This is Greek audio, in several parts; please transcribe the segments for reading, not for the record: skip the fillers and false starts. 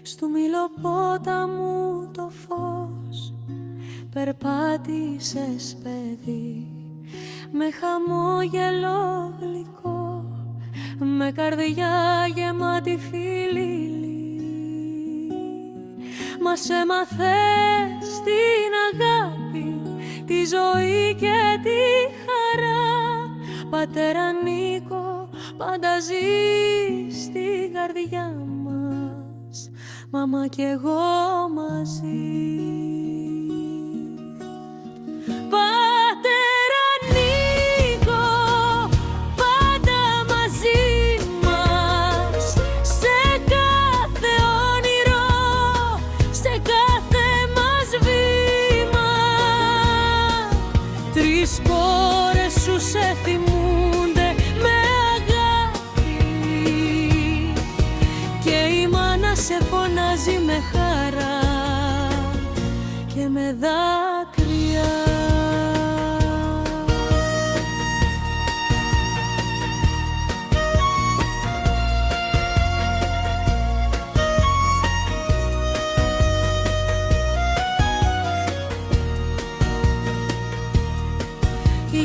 στου Μιλοπόταμου το φως. Περπάτησες παιδί, με χαμόγελο γλυκό, με καρδιά γεμάτη φιλίλη. Μας έμαθες την αγάπη, τη ζωή και τη χαρά. Πατέρα Νίκο, πάντα ζεις στην καρδιά μας, μαμά κι εγώ μαζί. Πατέρα Νίκο, πάντα μαζί μας, σε κάθε όνειρο, σε κάθε μας βήμα. Τρεις κόρες σου σε θυμούνται με αγάπη και η μάνα σε φωνάζει με χαρά και με δάκρυα.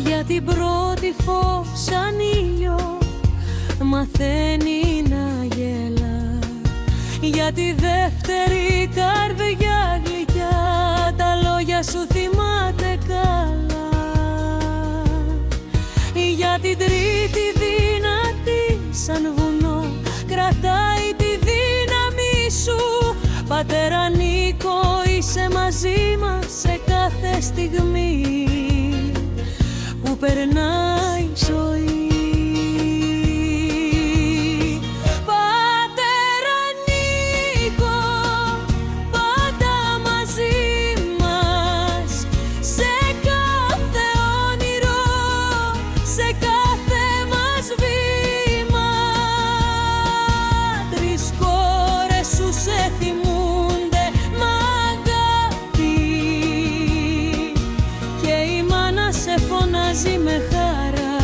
Για την πρώτη φως σαν ήλιο μαθαίνει να γελά. Για τη δεύτερη καρδιά γλυκιά τα λόγια σου θυμάται καλά. Για την τρίτη δυνατή σαν βουνό κρατάει τη δύναμη σου. Πατέρα Νίκο, είσαι μαζί μας σε κάθε στιγμή που περνάει η ζωή. Πατέρα Νίκο, πάντα μαζί μας, σε κάθε όνειρο, σε κάθε μας βήμα. Τρεις κόρες σου σε θυμούνται μ' αγάπη και η μάνα σε φωνάζει με χαρά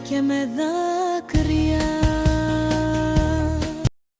και με δάκρυα.